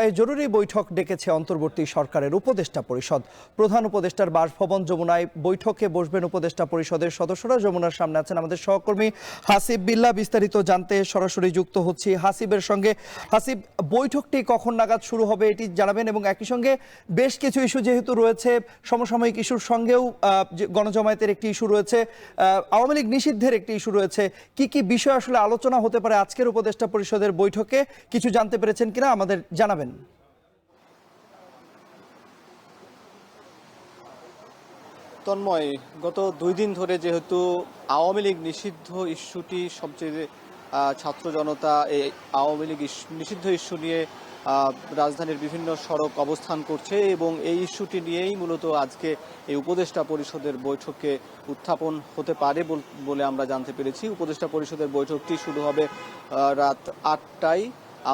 আটটায় জরুরি বৈঠক ডেকেছে অন্তর্বর্তী সরকারের উপদেষ্টা পরিষদ। প্রধান উপদেষ্টার বাসভবন যমুনায় বৈঠকে বসবেন উপদেষ্টা পরিষদের সদস্যরা। যমুনার সামনে আছেন আমাদের সহকর্মী হাসিব বিল্লাহ। বিস্তারিত জানতে সরাসরি যুক্ত হচ্ছি হাসিবের সঙ্গে। হাসিব, বৈঠকটি কখন নাগাদ শুরু হবে এটি জানাবেন, এবং একই সঙ্গে বেশ কিছু ইস্যু যেহেতু রয়েছে, সমসাময়িক ইস্যুর সঙ্গেও গণজমায়েতের একটি ইস্যু রয়েছে, আওয়ামী লীগ নিষিদ্ধের একটি ইস্যু রয়েছে, কি কি বিষয় আসলে আলোচনা হতে পারে আজকের উপদেষ্টা পরিষদের বৈঠকে, কিছু জানতে পেরেছেন কিনা আমাদের জানাবেন। তন্ময়, গত 2 দিন ধরে যেহেতু আওয়ামী লীগ নিষিদ্ধ ইস্যুটি সবচেয়ে ছাত্র জনতা এই আওয়ামী লীগ নিষিদ্ধ ইস্যু নিয়ে রাজধানীর বিভিন্ন সড়ক অবস্থান করছে, এবং এই ইস্যুটি নিয়েই মূলত আজকে এই উপদেষ্টা পরিষদের বৈঠকে উত্থাপন হতে পারে বলে আমরা জানতে পেরেছি। উপদেষ্টা পরিষদের বৈঠকটি শুরু হবে রাত 8টায়।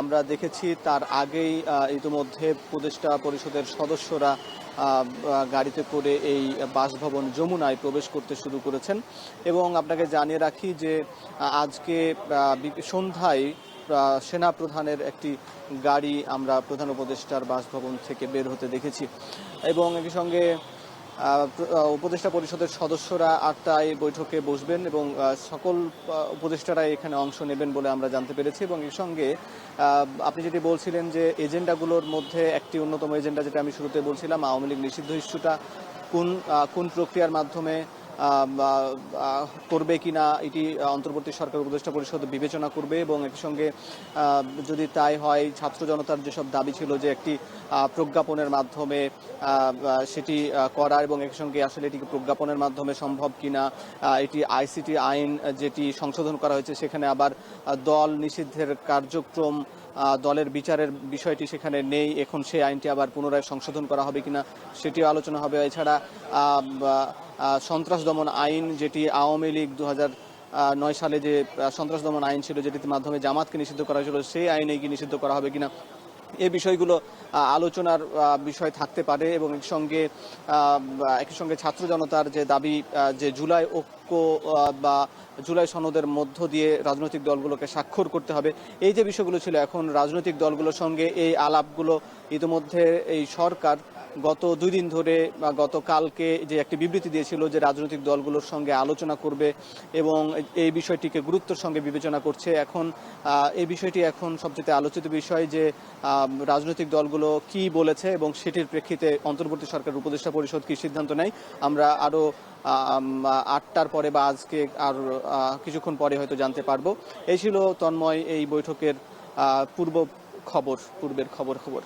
আমরা দেখেছি তার আগেই ইতিমধ্যে উপদেষ্টা পরিষদের সদস্যরা গাড়িতে করে এই বাসভবন যমুনায় প্রবেশ করতে শুরু করেছেন। এবং আপনাকে জানিয়ে রাখি যে আজকে সন্ধ্যায় সেনা প্রধানের একটি গাড়ি আমরা প্রধান উপদেষ্টার বাসভবন থেকে বের হতে দেখেছি। এবং একই সঙ্গে উপদেষ্টা পরিষদের সদস্যরা 8টায় বৈঠকে বসবেন এবং সকল উপদেষ্টারা এখানে অংশ নেবেন বলে আমরা জানতে পেরেছি। এবং এর সঙ্গে আপনি যেটি বলছিলেন যে এজেন্ডাগুলোর মধ্যে একটি অন্যতম এজেন্ডা, যেটা আমি শুরুতে বলছিলাম, আওয়ামী লীগ নিষিদ্ধ ইস্যুটা কোন প্রক্রিয়ার মাধ্যমে করবে কিনা এটি অন্তর্বর্তী সরকার উপদেষ্টা পরিষদ বিবেচনা করবে। এবং একই সঙ্গে যদি তাই হয়, ছাত্র জনতার যেসব দাবি ছিল যে একটি প্রজ্ঞাপনের মাধ্যমে সেটি করা, এবং একই সঙ্গে আসলে এটিকে প্রজ্ঞাপনের মাধ্যমে সম্ভব কিনা, এটি আইসিটি আইন যেটি সংশোধন করা হয়েছে সেখানে আবার দল নিষিদ্ধের কার্যক্রম, দলের বিচারের বিষয়টি সেখানে নেই, এখন সেই আইনটি আবার পুনরায় সংশোধন করা হবে কিনা সেটিও আলোচনা হবে। এছাড়া সন্ত্রাস দমন আইন, যেটি আওয়ামী লীগ 2009 সালে যে সন্ত্রাস দমন আইন ছিল, যেটির মাধ্যমে জামাতকে নিষিদ্ধ করা হয়েছিল, সেই আইনে কি নিষিদ্ধ করা হবে কিনা, এই বিষয়গুলো আলোচনার বিষয় থাকতে পারে। এবং একই সঙ্গে ছাত্র জনতার যে দাবি যে জুলাই ঐক্য বা জুলাই সনদের মধ্য দিয়ে রাজনৈতিক দলগুলোকে স্বাক্ষর করতে হবে, এই যে বিষয়গুলো ছিল, এখন রাজনৈতিক দলগুলোর সঙ্গে এই আলাপগুলো ইতিমধ্যে এই সরকার গত 2 দিন ধরে গতকালকে যে একটি বিবৃতি দিয়েছিল যে রাজনৈতিক দলগুলোর সঙ্গে আলোচনা করবে এবং এই বিষয়টিকে গুরুত্বের সঙ্গে বিবেচনা করছে। এখন এই বিষয়টি এখন সবচেয়ে আলোচিত বিষয় যে রাজনৈতিক দলগুলো কি বলেছে এবং সেটির প্রেক্ষিতে অন্তর্বর্তী সরকার উপদেষ্টা পরিষদ কি সিদ্ধান্ত নেয়, আমরা আরও 8টার পরে বা আজকে আর কিছুক্ষণ পরে হয়তো জানতে পারবো। এই ছিল তন্ময় এই বৈঠকের পূর্বের খবর।